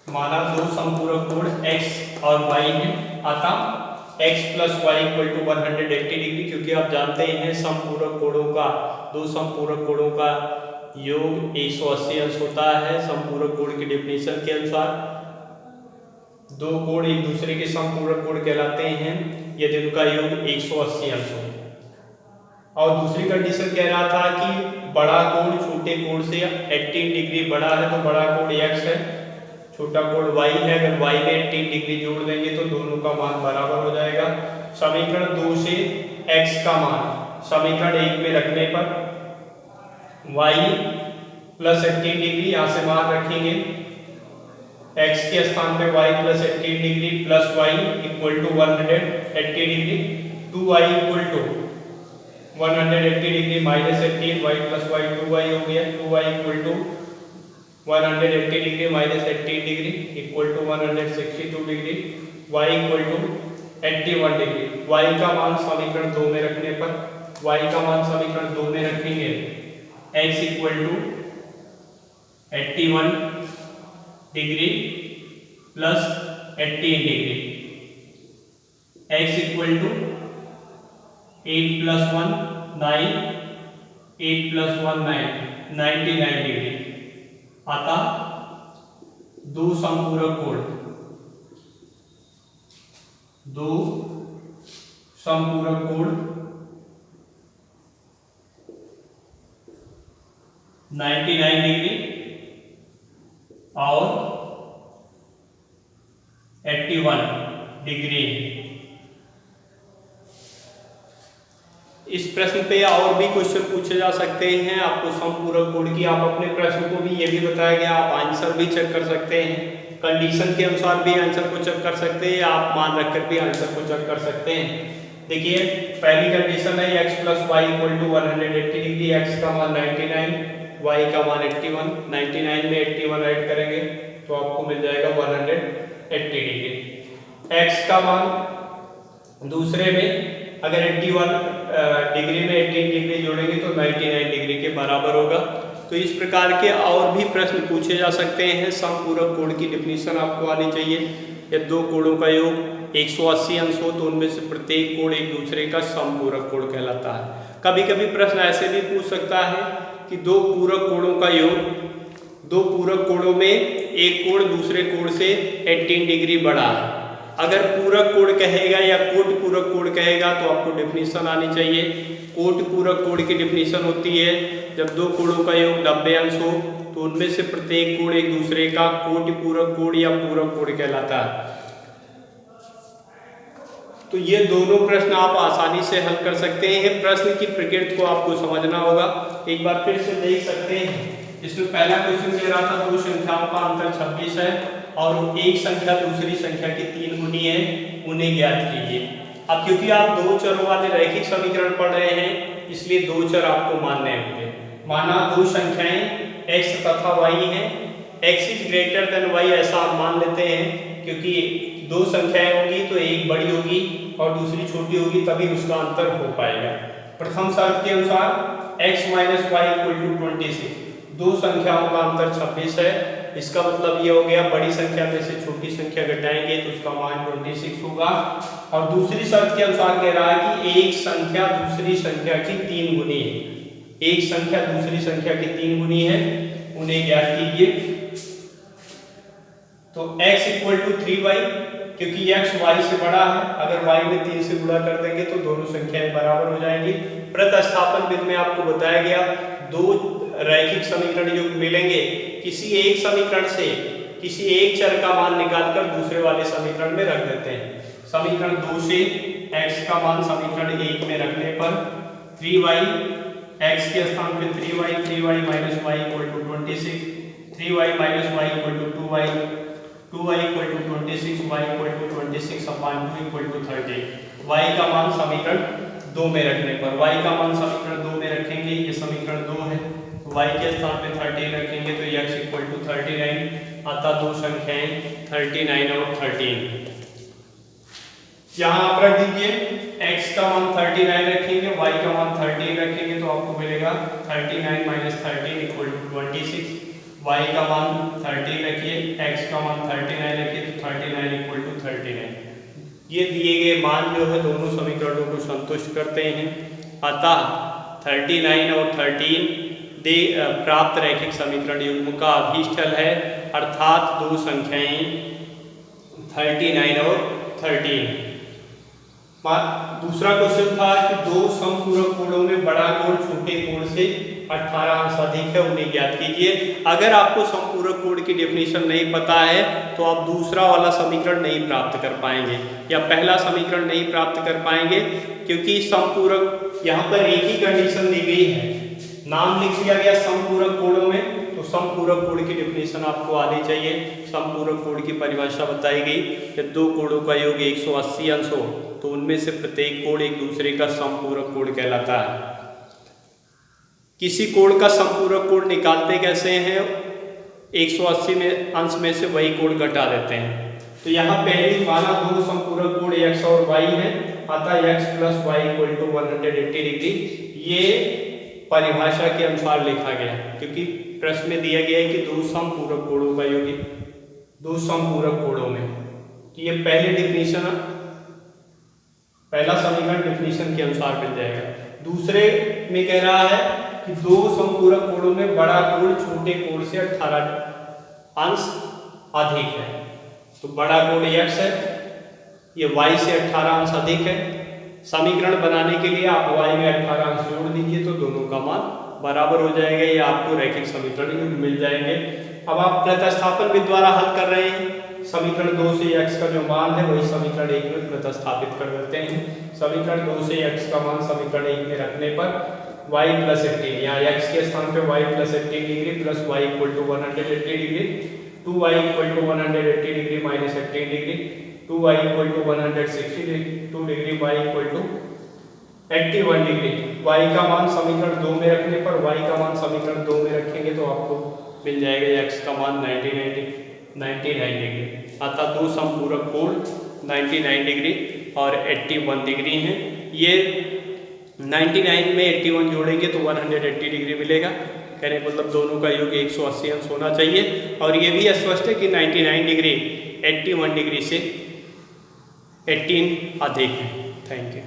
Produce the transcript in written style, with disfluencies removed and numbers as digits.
माना दो समपूरक कोण x और y है, अतः x plus y equal to 180 degree, क्योंकि आप जानते हैं समपूरक कोणों का, दो समपूरक कोणों का योग 180 अंश होता है। समपूरक कोण की डेफिनेशन के अनुसार दो कोण एक दूसरे के समपूरक कोण कहलाते हैं यदि उनका योग 180 अंश हो। और दूसरी कंडीशन कह रहा था कि बड़ा कोण छोटे कोण से 18 डिग्री बड़ा है, तो बड़ा कोण x है, छोटा कोण y है। अगर y में 18 डिग्री जोड़ देंगे तो दोनों का मान बराबर हो जाएगा। समीकरण 2 से x का मान समीकरण 1 में रखने पर y प्लस 18 डिग्री, यहाँ से मान रखेंगे x के स्थान पे y plus 18 degree plus y equal to 180 degree, 2y equal to 180 degree minus 18 y plus y 2y हो गया, 2y equal to 180 degree minus 18 degree equal to 162 degree, y equal to 81 degree. y का मान समीकरण 2 में रखने पर y का मान समीकरण 2 में रखेंगे x equal to 81 degree plus 18 degree, x equal to 8 plus 1 9, 8 plus 1 9, 99 degree. अतः दो समपूरक कोण, दो समपूरक कोण 99 डिग्री और 81 डिग्री। इस प्रश्न पे और भी क्वेश्चन पूछे जा सकते हैं आपको समपूरक कोण की। आप अपने प्रश्न को भी ये भी बताया गया, आप आंसर भी चेक कर सकते हैं, कंडीशन के अनुसार भी आंसर को चेक कर सकते हैं, आप मान रखकर भी आंसर को चेक कर सकते हैं। देखिए पहली कंडीशन है x plus y equal to 180 degree, x का मान 99, y का मान 81, 99 में 81 ऐड करेंगे तो आपको मिल जाएगा 180 डिग्री। x का मान दूसरे में अगर 81 डिग्री में 18 डिग्री जोड़ेंगे तो 99 डिग्री के बराबर होगा। तो इस प्रकार के और भी प्रश्न पूछे जा सकते हैं। समपूरक कोण की डेफिनेशन आपको आनी चाहिए। यदि दो कोणों का योग 180 अंश हो तो उनमें से प्रत्येक कोण एक दूसरे का समपूरक कोण कहलाता है। कभी कभी प्रश्न ऐसे भी पूछ सकता है कि दो पूरक कोणों का योग, दो पूरक कोणों में एक कोण दूसरे कोण से 18 डिग्री बड़ा है। अगर पूरक कोण कहेगा या कोट पूरक कोण कहेगा तो आपको डेफिनेशन आनी चाहिए। कोट पूरक कोण की डेफिनेशन होती है जब दो कोणों का योग 90 अंश हो तो उनमें से प्रत्येक कोण एक दूसरे का कोट पूरक कोण या पूरक कोण कहलाता है। तो ये दोनों प्रश्न आप आसानी से हल कर सकते हैं। प्रश्न की प्रकृति को आपको समझना होगा। एक बार फिर से देख सकते हैं, इसमें पहला क्वेश्चन कह रहा था दो संख्याओं का अंतर 26 है और एक संख्या दूसरी संख्या की 3 गुनी है, उन्हें ज्ञात कीजिए। अब क्योंकि आप दो चरों वाले रैखिक समीकरण पढ़ रहे हैं इसलिए दो चर आपको मानने होंगे। माना दो संख्याएं x तथा y हैं, x is greater than y ऐसा आप मान लेते हैं क्योंकि दो संख्याएं होंगी तो एक बड़ी होगी और दूसरी छोटी होगी तभी उसका अंतर हो पाएगा। प्रथम शर्त के अनुसार x minus y equal to 26, दो संख्याओं का अंतर 26 है। इसका मतलब ये हो गया बड़ी संख्या में से छोटी संख्या घटाएंगे तो उसका मान 26 होगा। और दूसरी शर्त के अनुसार कह रहा है कि एक संख्या दूसरी संख्या की 3 गुनी है, एक संख्या दूसरी संख्या की 3 गुनी है, उन्हें ज्ञात कीजिए। तो x इक्वल टू 3y, क्योंकि x y से बड़ा है, अगर y में 3 से गुणा कर देंगे तो दोनों संख्याएं बराबर हो जाएंगी। प्रतिस्थापन विधि में आपको बताया गया दो रैखिक समीकरण युग्म मिलेंगे, किसी एक समीकरण से किसी एक चर का मान निकालकर दूसरे वाले समीकरण में रख देते हैं। समीकरण 2 से x का मान समीकरण 1 में रखने पर 3y, x के स्थान पे 3y minus y equal to 26, 3y minus y equal to 2y, 2y equal to 26, y equal to 26 upon 2 equal to 30। y का मान समीकरण 2 में रखने पर, y का मान समीकरण 2 में रखेंगे, ये समीकरण 2 है, y के स्थान पे 13 रखेंगे तो x इक्वल टू 39। अतः दो संख्याएं 39 और 13 यहाँ आप रख दीजिए। x का मान 39 रखेंगे, y का मान 13 रखेंगे तो आपको मिलेगा 39 माइनस 13 इक्वल टू 26। y का मान 13 रखिए, x का मान 39 रखिए, तो 39 इक्वल टू 39। ये दिए गए मान जो है दोनों समीकरणों को संतुष्ट करते हैं, अतः 39 और 13 प्राप्त रैखिक समीकरण युग्म का अभिष्ठल है, अर्थात दो संख्याएं 39 और 13। दूसरा क्वेश्चन था कि दो समपूरक कोणों में बड़ा कोण छोटे कोण से 18 अंश अधिक है, उन्हें ज्ञात कीजिए। अगर आपको समपूरक कोण की डेफिनेशन नहीं पता है तो आप दूसरा वाला समीकरण नहीं प्राप्त कर पाएंगे या पहला समीकरण नहीं प्राप्त कर पाएंगे, क्योंकि समपूरक यहाँ पर एक ही कंडीशन दी गई है, नाम लिख दिया गया समपूरक कोणों में, तो समपूरक कोण की डेफिनेशन आपको आनी चाहिए। समपूरक कोण की परिभाषा बताई गई कि दो कोणों का योग 180 अंश हो तो उनमें से प्रत्येक कोण एक दूसरे का समपूरक कोण कहलाता है। किसी कोण का समपूरक कोण निकालते कैसे हैं? 180 में अंश में से वही कोण घटा देते हैं। तो यहाँ पहली माना दो समपूरक कोण x और y है, अतः x plus y equal to 180 degree. ये परिभाषा के अनुसार लिखा गया, क्योंकि प्रश्न में दिया गया है कि दो समपूरक कोणों का योग दो समपूरक कोणों में, तो ये पहले डेफिनेशन पहला समीकरण डेफिनेशन के अनुसार मिल जाएगा। दूसरे में कह रहा है कि दो समपूरक कोणों में बड़ा कोण छोटे कोण से 18 अंश अधिक है, तो बड़ा कोण x है, ये y से 18 अंश अधिक है। समीकरण बनाने के लिए आप y में 18 अंश जोड़ दीजिए तो दोनों का मान बराबर हो जाएगा, या आपको रैखिक समीकरण मिल जाएंगे। अब आप प्रतिस्थापन विधि द्वारा हल कर रहे हैं, समीकरण 2 से x का जो मान है वही समीकरण 1 में प्रतिस्थापित कर देते हैं। समीकरण 2 से x का मान समीकरण 1 में रखने पर y प्लस 18, यहाँ x के स्थान पे y plus 18 degree plus y equal to 180 degree, 2y equal to 180 degree minus 18 degree, 2y equal to 162 degree, y equal to 81 degree. y का मान समीकरण 2 में रखने पर y का मान समीकरण 2 में रखेंगे तो आपको मिल जाएगा x का मान 99 डिग्री। अतः दो समपूरक कोण 99 डिग्री और 81 डिग्री हैं। ये 99 में 81 जोड़ेंगे तो 180 डिग्री मिलेगा, कहने मतलब दोनों का योग 180 अंश होना चाहिए। और ये भी स्पष्ट है कि 99 डिग्री 81 डिग्री से 18 अधिक है। Thank you.